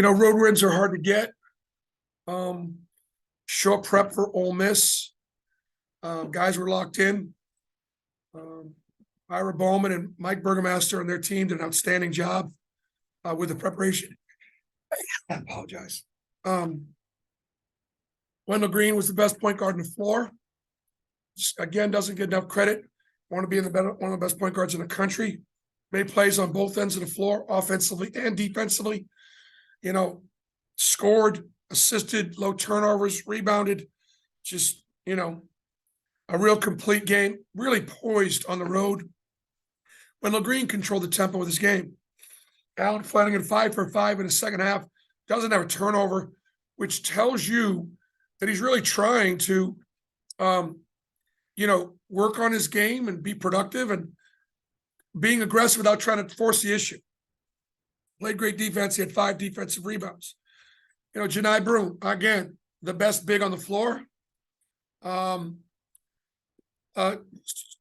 Road wins are hard to get. Short prep for Ole Miss. Guys were locked in. Ira Bowman and Mike Burgomaster and their team did an outstanding job with the preparation. I apologize. Wendell Green was the best point guard on the floor. Again, doesn't get enough credit. Want to be one of the best point guards in the country. Made plays on both ends of the floor, offensively and defensively. Scored, assisted, low turnovers, rebounded. Just, a real complete game. Really poised on the road. Wendell Green controlled the tempo with his game. Allen Flanagan 5 for 5 in the second half. Doesn't have a turnover, which tells you that he's really trying to, work on his game and be productive and being aggressive without trying to force the issue. Played great defense. He had 5 defensive rebounds. Janai Broom, again, the best big on the floor.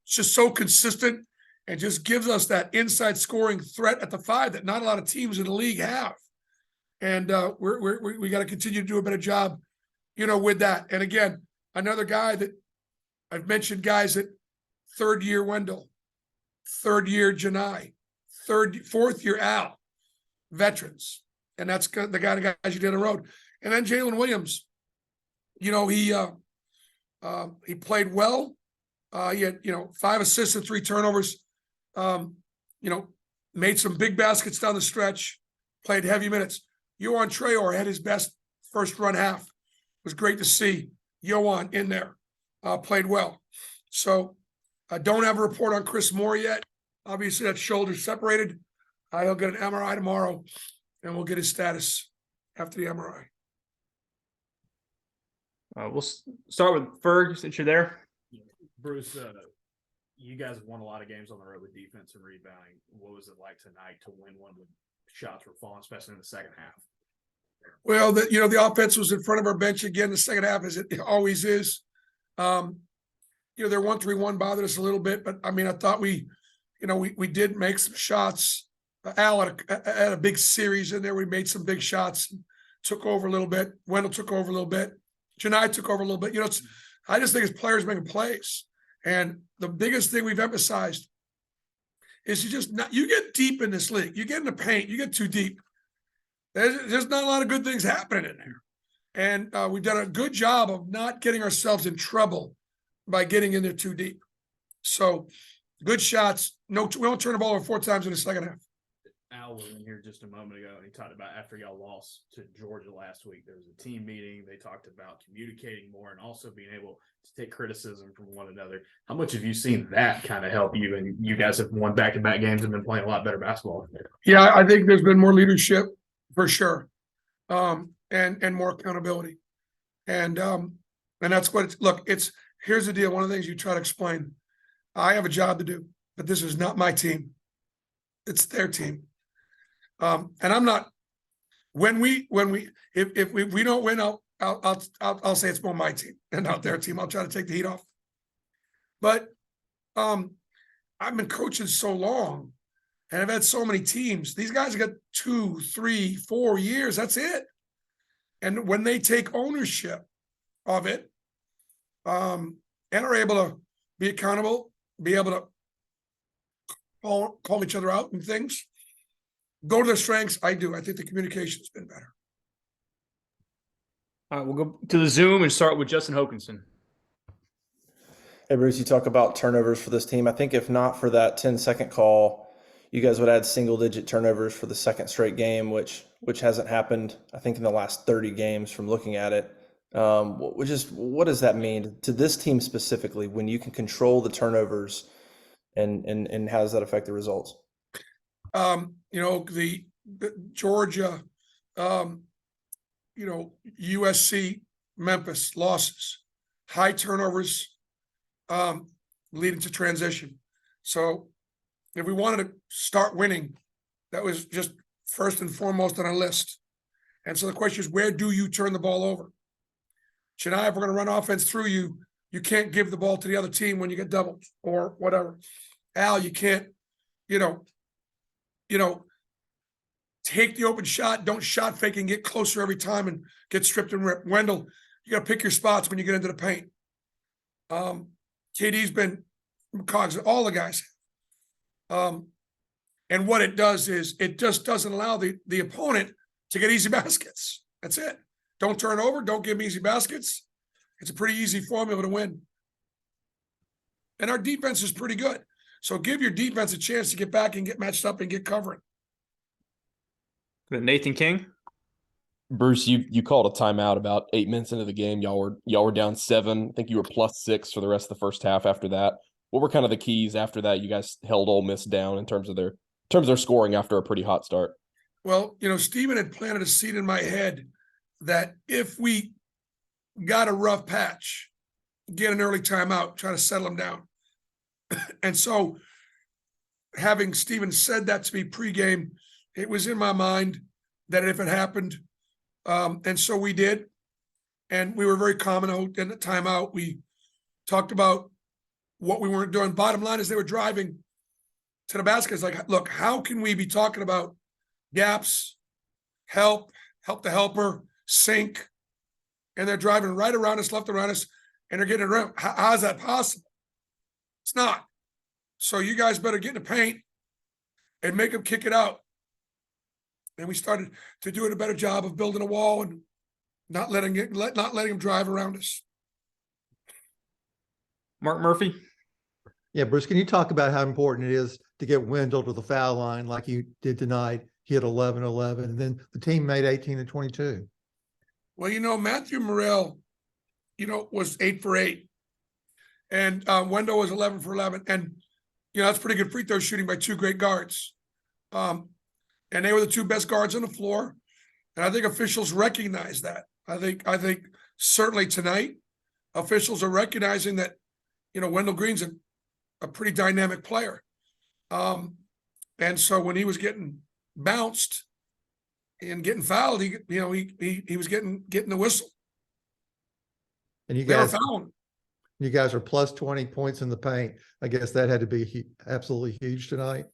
Just so consistent and just gives us that inside scoring threat at the 5 that not a lot of teams in the league have. And we got to continue to do a better job, with that. And again, another guy that I've mentioned, guys that third year Wendell, third year Janai, fourth year Al, veterans. And that's the guys you did on the road. And then Jalen Williams, he played well. He had, 5 assists and 3 turnovers. Made some big baskets down the stretch, played heavy minutes. Yohan Traore had his best first run half. It was great to see Yohan in there. Played well. So I don't have a report on Chris Moore yet. Obviously, that shoulder separated. He'll get an MRI tomorrow, and we'll get his status after the MRI. We'll start with Ferg, since you're there. Bruce, you guys have won a lot of games on the road with defense and rebounding. What was it like tonight to win one when shots were falling, especially in the second half? Well, the offense was in front of our bench again the second half, as it always is. Their 1-3-1 bothered us a little bit, but I thought we did make some shots. Al had a big series in there. We made some big shots, took over a little bit. Wendell took over a little bit. Janai took over a little bit. I just think it's players making plays. And the biggest thing we've emphasized is you get deep in this league. You get in the paint, you get too deep. There's not a lot of good things happening in there. And we've done a good job of not getting ourselves in trouble by getting in there too deep. So good shots. We don't turn the ball over 4 times in the second half. Al was in here just a moment ago, and he talked about after y'all lost to Georgia last week, there was a team meeting. They talked about communicating more and also being able to take criticism from one another. How much have you seen that kind of help you? And you guys have won back-to-back games and been playing a lot better basketball. Yeah, I think there's been more leadership for sure, and more accountability, and that's what here's the deal. One of the things you try to explain, I have a job to do, but this is not my team. It's their team. And I'm not. If we don't win, I'll say it's more my team and not their team. I'll try to take the heat off. But I've been coaching so long, and I've had so many teams. These guys have got 2, 3, 4 years. That's it. And when they take ownership of it, and are able to be accountable, be able to call each other out and things, go to their strengths. I do. I think the communication's been better. All right, we'll go to the Zoom and start with Justin Hokanson. Hey, Bruce, you talk about turnovers for this team. I think if not for that 10-second call, you guys would add single-digit turnovers for the second straight game, which hasn't happened, I think, in the last 30 games from looking at it. What does that mean to this team specifically when you can control the turnovers, and how does that affect the results? The Georgia, USC, Memphis losses, high turnovers, leading to transition. So if we wanted to start winning, that was just first and foremost on our list. And so the question is, where do you turn the ball over? Janai, if we're going to run offense through you, you can't give the ball to the other team when you get doubled or whatever. Al, you can't, take the open shot, don't shot fake and get closer every time and get stripped and ripped. Wendell, you got to pick your spots when you get into the paint. KD's been cogs, all the guys. And what it does is it just doesn't allow the opponent to get easy baskets. That's it. Don't turn over. Don't give them easy baskets. It's a pretty easy formula to win. And our defense is pretty good. So give your defense a chance to get back and get matched up and get covering. Nathan King. Bruce, you called a timeout about 8 minutes into the game. Y'all were down 7. I think you were +6 for the rest of the first half after that. What were kind of the keys after that? You guys held Ole Miss down in terms of their scoring after a pretty hot start. Well, Stephen had planted a seed in my head that if we got a rough patch, get an early timeout, try to settle them down. And so having Stephen said that to me pregame, it was in my mind that if it happened, and so we did, and we were very common in the timeout. We talked about what we weren't doing. Bottom line is they were driving to the basket. It's like, look, how can we be talking about gaps, help the helper, sink, and they're driving right around us, left around us, and they're getting around. How is that possible? It's not. So you guys better get in the paint and make them kick it out. And we started to do a better job of building a wall and not letting them drive around us. Mark Murphy. Yeah, Bruce, can you talk about how important it is to get Wendell to the foul line like you did tonight? He had 11-11, and then the team made 18 and 22. Well, Matthew Morrell, was 8 for 8. And Wendell was 11 for 11. And, that's pretty good free throw shooting by 2 great guards. And they were the 2 best guards on the floor. And I think officials recognize that. I think certainly tonight, officials are recognizing that, Wendell Green's a pretty dynamic player. And so when he was getting bounced and getting fouled, he was getting the whistle. And you They were guys, fouling. you guys are plus 20 points in the paint. I guess that had to be absolutely huge tonight.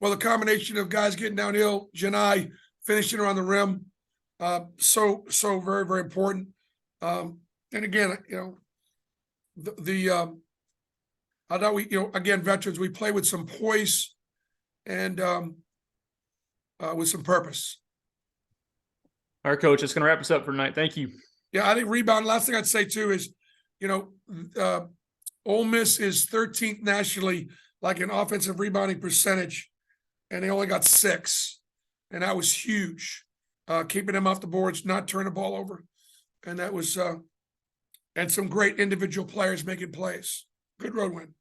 Well, the combination of guys getting downhill, Janai finishing around the rim, so very, very important. And again, I thought again, veterans, we play with some poise and with some purpose. All right, Coach, that's going to wrap us up for tonight. Thank you. Yeah, I think rebound. Last thing I'd say too is, Ole Miss is 13th nationally, like an offensive rebounding percentage, and they only got 6, and that was huge. Keeping them off the boards, not turning the ball over, and that was and some great individual players making plays. Good road win.